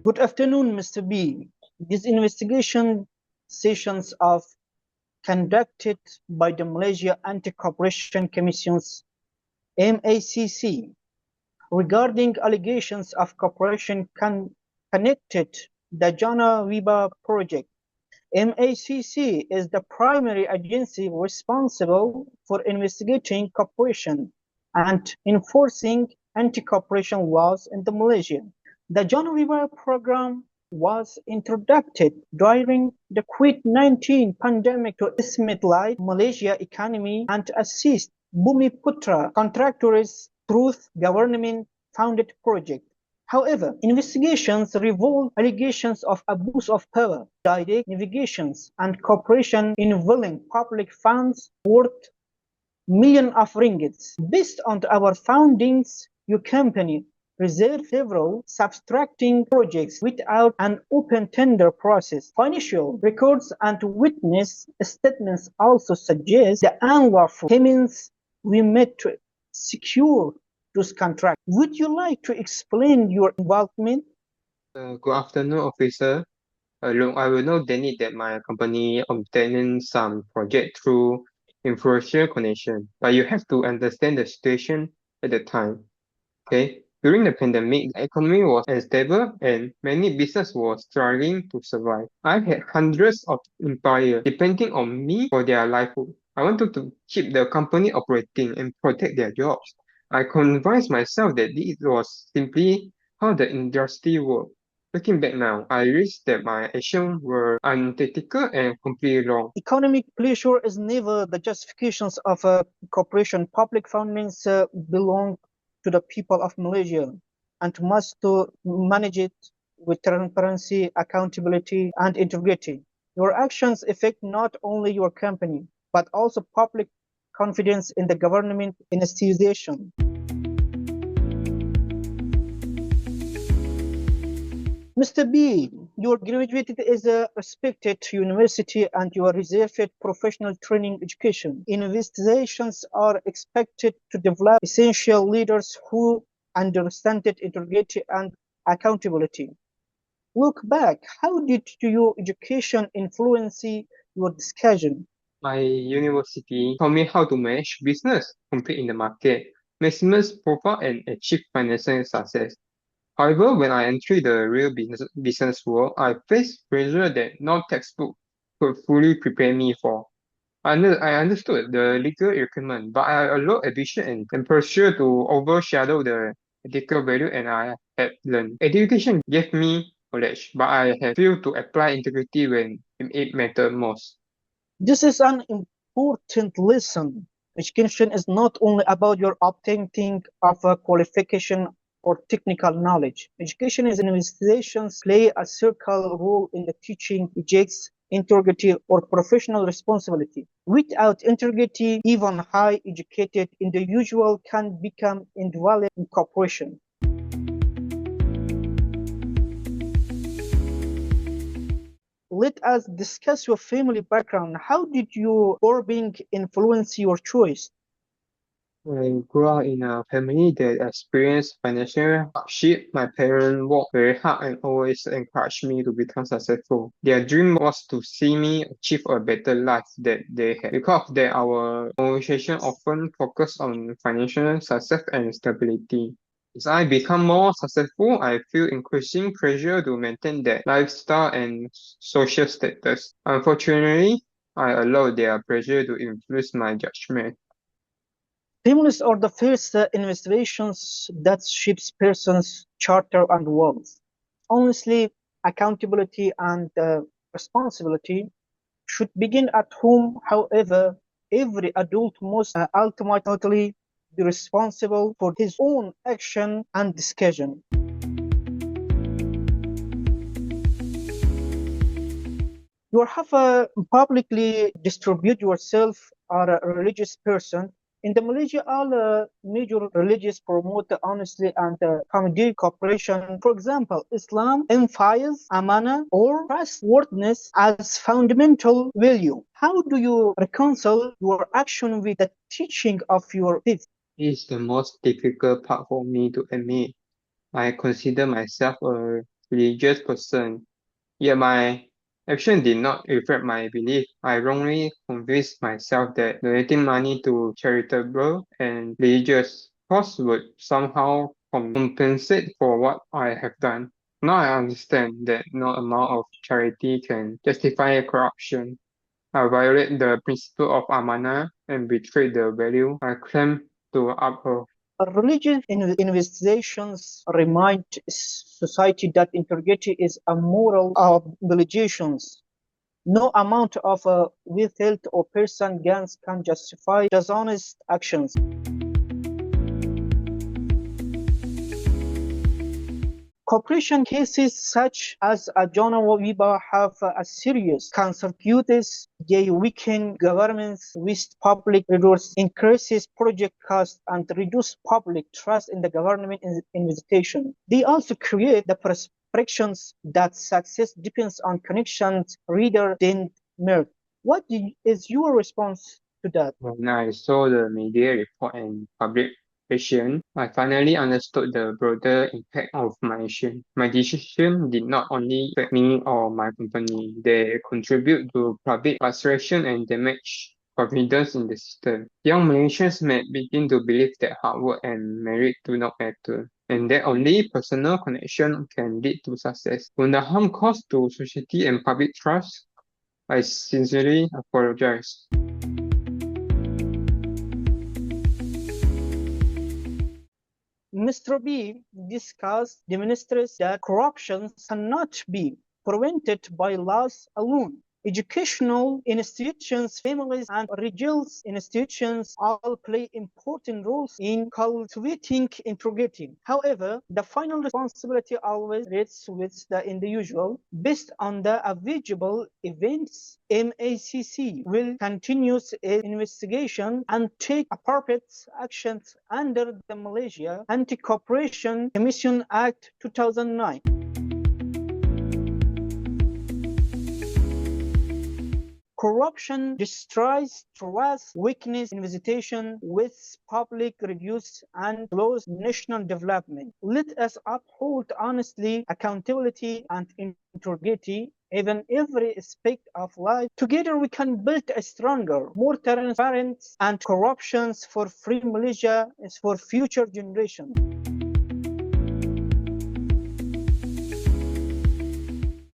Good afternoon, Mr. B. These investigation sessions are conducted by the Malaysia Anti-Corruption Commission's MACC regarding allegations of corruption connected the Jana Wibawa project. MACC is the primary agency responsible for investigating corruption and enforcing anti-corruption laws in Malaysia. The Jana Wibawa program was introduced during the COVID-19 pandemic to stimulate Malaysia economy and assist Bumiputra contractors through government-funded projects. However, investigations reveal allegations of abuse of power, direct navigations, and corruption involving public funds worth millions of ringgits. Based on our findings, your company reserved several subtracting projects without an open tender process. Financial records and witness statements also suggest the unlawful payments we made to secure those contracts. Would you like to explain your involvement? Good afternoon, officer. Look, I will not deny that my company obtained some project through influential connection, but you have to understand the situation at the time. Okay, during the pandemic, the economy was unstable and many businesses were struggling to survive. I had hundreds of employees depending on me for their livelihood. I wanted to keep the company operating and protect their jobs. I convinced myself that this was simply how the industry worked. Looking back now, I realized that my actions were unethical and completely wrong. Economic pleasure is never the justifications of a corporation. Public fundings belong to the people of Malaysia and must to manage it with transparency, accountability, and integrity. Your actions affect not only your company, but also public confidence in the government institution. Mr. B, you are graduated as a respected university and you are reserved professional training education. Investigations are expected to develop essential leaders who understand integrity and accountability. Look back, how did your education influence your discussion? My university taught me how to manage business, compete in the market, maximize profit, and achieve financial success. However, when I entered the real business world, I faced pressure that no textbook could fully prepare me for. I understood the legal requirement, but I allowed ambition and pressure to overshadow the ethical value and I had learned. Education gave me knowledge, but I had failed to apply integrity when it mattered most. This is an important lesson. Education is not only about your obtaining of a qualification or technical knowledge. Education is investigations play a critical role in the teaching ethics, integrity, or professional responsibility. Without integrity, even high educated individual can become invalid in corporation. Let us discuss your family background. How did your upbringing influence your choice? I grew up in a family that experienced financial hardship. My parents worked very hard and always encouraged me to become successful. Their dream was to see me achieve a better life that they had. Because of that, our organization often focused on financial success and stability. As I become more successful, I feel increasing pressure to maintain that lifestyle and social status. Unfortunately, I allow their pressure to influence my judgment. Families are the first investigations that shapes persons' character and values. Honestly, accountability and responsibility should begin at home. However, every adult must ultimately be responsible for his own action and decision. You have publicly distribute yourself or a religious person. In the Malaysia, all major religions promote honesty and community cooperation. For example, Islam emphasizes Amanah or trustworthiness as fundamental value. How do you reconcile your action with the teaching of your faith? It's the most difficult part for me to admit. I consider myself a religious person. Yet my action did not reflect my belief. I wrongly convinced myself that donating money to charitable and religious cause would somehow compensate for what I have done. Now I understand that no amount of charity can justify corruption. I violate the principle of Amanah and betray the value I claim to uphold. Religious investigations remind society that integrity is a moral obligation. No amount of withheld or person gains can justify dishonest actions. Corruption cases such as Jana Wibawa have a serious consequences. They weaken governments, waste public resources, increases project costs, and reduce public trust in the government investigation. They also create the perceptions that success depends on connections rather than merit. What is your response to that? When I saw the media report and publication, I finally understood the broader impact of my action. My decision did not only affect me or my company, they contribute to public frustration and damage confidence in the system. Young Malaysians may begin to believe that hard work and merit do not matter, and that only personal connection can lead to success. When the harm caused to society and public trust, I sincerely apologize. Mr. B discussed demonstrates that corruption cannot be prevented by laws alone. Educational institutions, families, and religious institutions all play important roles in cultivating integrity. However, the final responsibility always rests with the individual. Based on the available events, MACC will continue its investigation and take appropriate actions under the Malaysia Anti-Corruption Commission Act 2009. Corruption destroys trust, weakness investigation with public reviews and slows national development. Let us uphold honesty, accountability, and integrity even every aspect of life. Together we can build a stronger, more transparent, and corruption for free Malaysia for future generations.